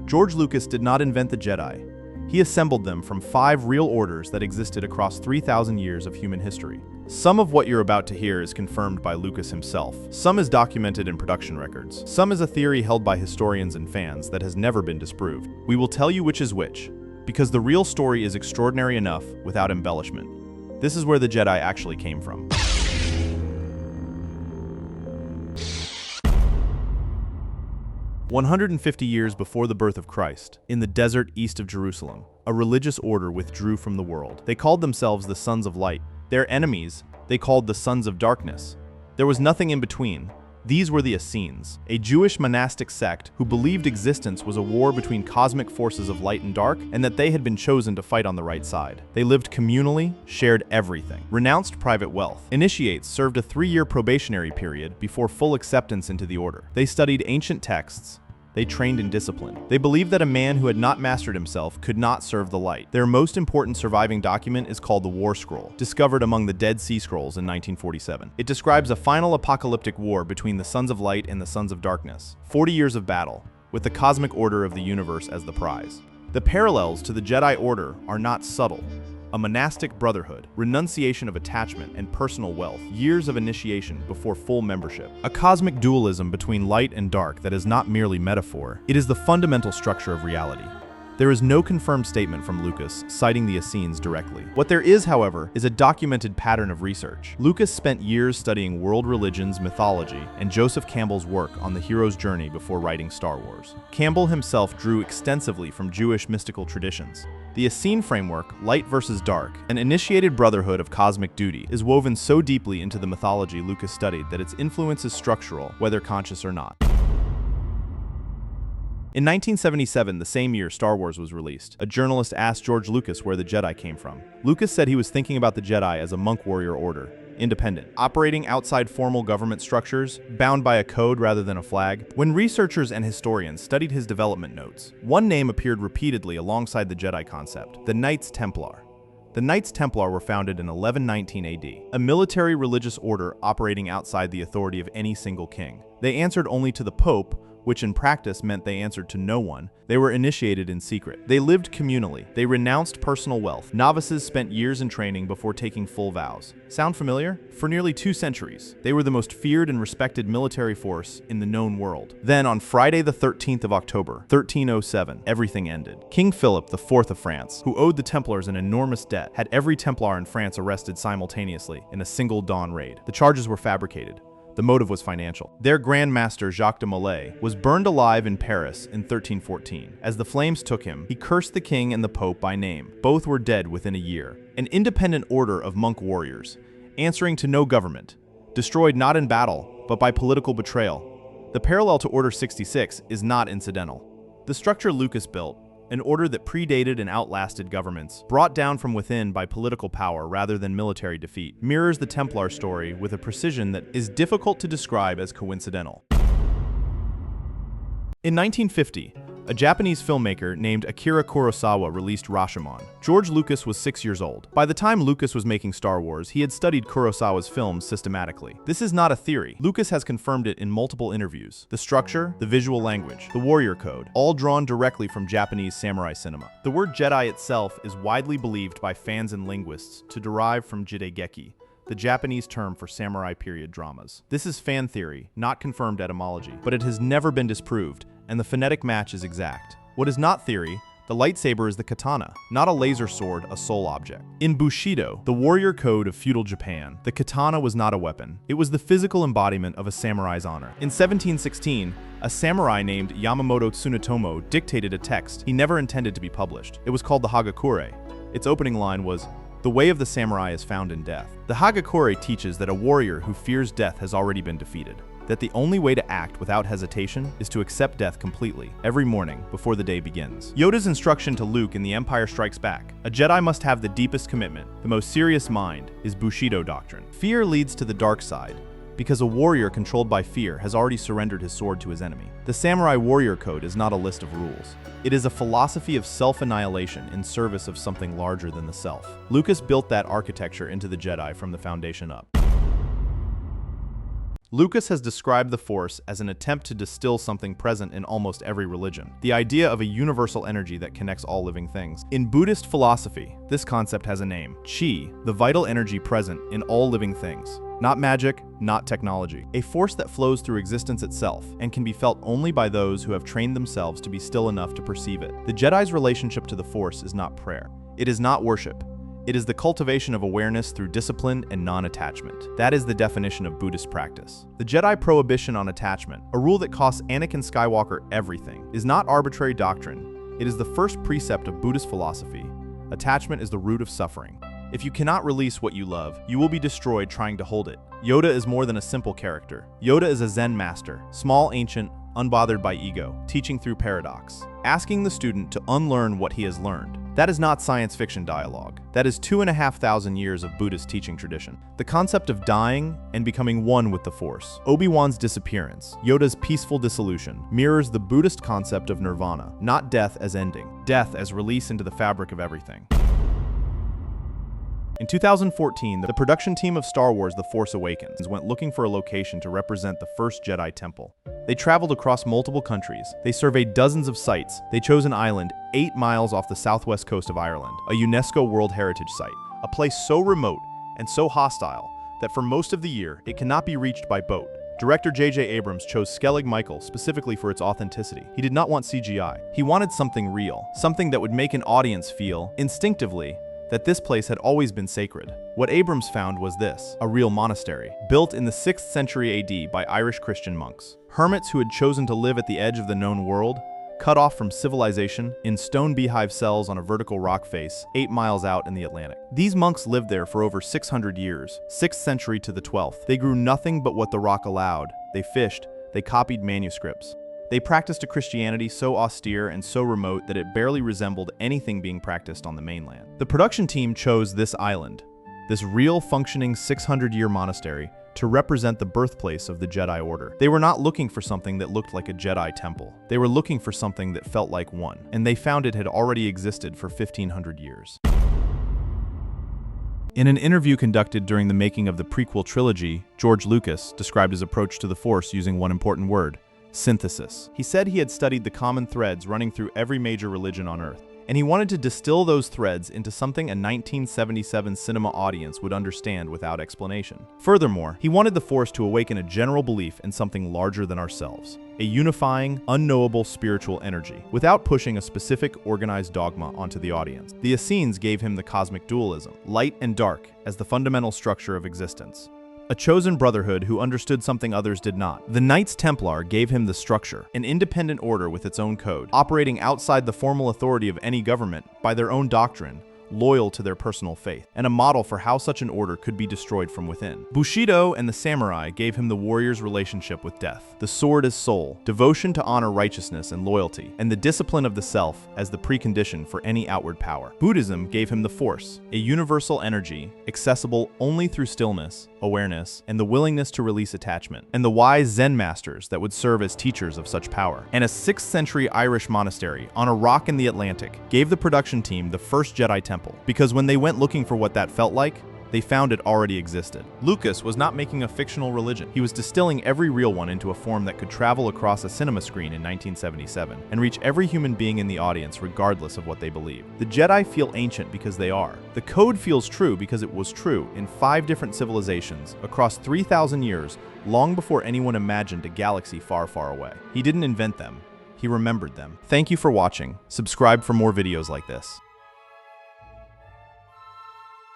George Lucas did not invent the Jedi. He assembled them from 5 real orders that existed across 3,000 years of human history. Some of what you're about to hear is confirmed by Lucas himself. Some is documented in production records. Some is a theory held by historians and fans that has never been disproved. We will tell you which is which, because the real story is extraordinary enough without embellishment. This is where the Jedi actually came from. "150 years before the birth of Christ, in the desert east of Jerusalem, a religious order withdrew from the world. They called themselves the Sons of Light. Their enemies they called the Sons of Darkness. There was nothing in between. These were the Essenes, a Jewish monastic sect who believed existence was a war between cosmic forces of light and dark, and that they had been chosen to fight on the right side. They lived communally, shared everything, renounced private wealth. Initiates served a 3-year probationary period before full acceptance into the order. They studied ancient texts. They trained in discipline. They believed that a man who had not mastered himself could not serve the light. Their most important surviving document is called the War Scroll, discovered among the Dead Sea Scrolls in 1947. It describes a final apocalyptic war between the Sons of Light and the Sons of Darkness. 40 years of battle, with the cosmic order of the universe as the prize. The parallels to the Jedi Order are not subtle. A monastic brotherhood, renunciation of attachment and personal wealth, years of initiation before full membership. A cosmic dualism between light and dark that is not merely metaphor. It is the fundamental structure of reality. There is no confirmed statement from Lucas citing the Essenes directly. What there is, however, is a documented pattern of research. Lucas spent years studying world religions, mythology, and Joseph Campbell's work on the hero's journey before writing Star Wars. Campbell himself drew extensively from Jewish mystical traditions. The Essene framework, light versus dark, an initiated brotherhood of cosmic duty, is woven so deeply into the mythology Lucas studied that its influence is structural, whether conscious or not. In 1977, the same year Star Wars was released, a journalist asked George Lucas where the Jedi came from. Lucas said he was thinking about the Jedi as a monk warrior order, independent, operating outside formal government structures, bound by a code rather than a flag. When researchers and historians studied his development notes, one name appeared repeatedly alongside the Jedi concept: the Knights Templar. The Knights Templar were founded in 1119 AD, a military religious order operating outside the authority of any single king. They answered only to the Pope, which in practice meant they answered to no one. They were initiated in secret. They lived communally. They renounced personal wealth. Novices spent years in training before taking full vows. Sound familiar? For nearly 2 centuries, they were the most feared and respected military force in the known world. Then, on Friday the 13th of October, 1307, everything ended. King Philip IV of France, who owed the Templars an enormous debt, had every Templar in France arrested simultaneously in a single dawn raid. The charges were fabricated. The motive was financial. Their Grand Master, Jacques de Molay, was burned alive in Paris in 1314. As the flames took him, he cursed the king and the Pope by name. Both were dead within a year. An independent order of monk warriors, answering to no government, destroyed not in battle, but by political betrayal. The parallel to Order 66 is not incidental. The structure Lucas built, an order that predated and outlasted governments, brought down from within by political power rather than military defeat, mirrors the Templar story with a precision that is difficult to describe as coincidental. In 1950, a Japanese filmmaker named Akira Kurosawa released Rashomon. George Lucas was 6 years old. By the time Lucas was making Star Wars, he had studied Kurosawa's films systematically. This is not a theory. Lucas has confirmed it in multiple interviews. The structure, the visual language, the warrior code, all drawn directly from Japanese samurai cinema. The word Jedi itself is widely believed by fans and linguists to derive from Jidegeki, the Japanese term for samurai period dramas. This is fan theory, not confirmed etymology, but it has never been disproved, and the phonetic match is exact. What is not theory, the lightsaber is the katana, not a laser sword, a soul object. In Bushido, the warrior code of feudal Japan, the katana was not a weapon. It was the physical embodiment of a samurai's honor. In 1716, a samurai named Yamamoto Tsunetomo dictated a text he never intended to be published. It was called the Hagakure. Its opening line was, "The way of the samurai is found in death." The Hagakure teaches that a warrior who fears death has already been defeated, that the only way to act without hesitation is to accept death completely, every morning, before the day begins. Yoda's instruction to Luke in The Empire Strikes Back: a Jedi must have the deepest commitment, the most serious mind, is Bushido doctrine. Fear leads to the dark side, because a warrior controlled by fear has already surrendered his sword to his enemy. The Samurai Warrior Code is not a list of rules. It is a philosophy of self-annihilation in service of something larger than the self. Lucas built that architecture into the Jedi from the foundation up. Lucas has described the Force as an attempt to distill something present in almost every religion, the idea of a universal energy that connects all living things. In Buddhist philosophy, this concept has a name: Qi, the vital energy present in all living things. Not magic, not technology. A force that flows through existence itself and can be felt only by those who have trained themselves to be still enough to perceive it. The Jedi's relationship to the Force is not prayer. It is not worship. It is the cultivation of awareness through discipline and non-attachment. That is the definition of Buddhist practice. The Jedi prohibition on attachment, a rule that costs Anakin Skywalker everything, is not arbitrary doctrine. It is the first precept of Buddhist philosophy. Attachment is the root of suffering. If you cannot release what you love, you will be destroyed trying to hold it. Yoda is more than a simple character. Yoda is a Zen master, small, ancient, unbothered by ego, teaching through paradox, asking the student to unlearn what he has learned. That is not science fiction dialogue. That is 2,500 years of Buddhist teaching tradition. The concept of dying and becoming one with the Force. Obi-Wan's disappearance, Yoda's peaceful dissolution, mirrors the Buddhist concept of nirvana, not death as ending, death as release into the fabric of everything. In 2014, the production team of Star Wars The Force Awakens went looking for a location to represent the first Jedi Temple. They traveled across multiple countries. They surveyed dozens of sites. They chose an island 8 miles off the southwest coast of Ireland, a UNESCO World Heritage Site, a place so remote and so hostile that for most of the year, it cannot be reached by boat. Director J.J. Abrams chose Skellig Michael specifically for its authenticity. He did not want CGI. He wanted something real, something that would make an audience feel, instinctively, that this place had always been sacred. What Abrams found was this: a real monastery, built in the 6th century AD by Irish Christian monks. Hermits who had chosen to live at the edge of the known world, cut off from civilization, in stone beehive cells on a vertical rock face, 8 miles out in the Atlantic. These monks lived there for over 600 years, 6th century to the 12th. They grew nothing but what the rock allowed. They fished, they copied manuscripts. They practiced a Christianity so austere and so remote that it barely resembled anything being practiced on the mainland. The production team chose this island, this real functioning 600-year monastery, to represent the birthplace of the Jedi Order. They were not looking for something that looked like a Jedi temple. They were looking for something that felt like one, and they found it had already existed for 1,500 years. In an interview conducted during the making of the prequel trilogy, George Lucas described his approach to the Force using one important word: synthesis. He said he had studied the common threads running through every major religion on Earth, and he wanted to distill those threads into something a 1977 cinema audience would understand without explanation. Furthermore, he wanted the Force to awaken a general belief in something larger than ourselves, a unifying, unknowable spiritual energy, without pushing a specific, organized dogma onto the audience. The Essenes gave him the cosmic dualism, light and dark, as the fundamental structure of existence. A chosen brotherhood who understood something others did not. The Knights Templar gave him the structure, an independent order with its own code, operating outside the formal authority of any government by their own doctrine, loyal to their personal faith, and a model for how such an order could be destroyed from within. Bushido and the samurai gave him the warrior's relationship with death, the sword as soul, devotion to honor righteousness and loyalty, and the discipline of the self as the precondition for any outward power. Buddhism gave him the Force, a universal energy, accessible only through stillness, awareness, and the willingness to release attachment, and the wise Zen masters that would serve as teachers of such power. And a 6th century Irish monastery on a rock in the Atlantic gave the production team the first Jedi Temple, because when they went looking for what that felt like, they found it already existed. Lucas was not making a fictional religion. He was distilling every real one into a form that could travel across a cinema screen in 1977 and reach every human being in the audience regardless of what they believe. The Jedi feel ancient because they are. The code feels true because it was true in 5 different civilizations across 3,000 years, long before anyone imagined a galaxy far, far away. He didn't invent them. He remembered them. Thank you for watching. Subscribe for more videos like this.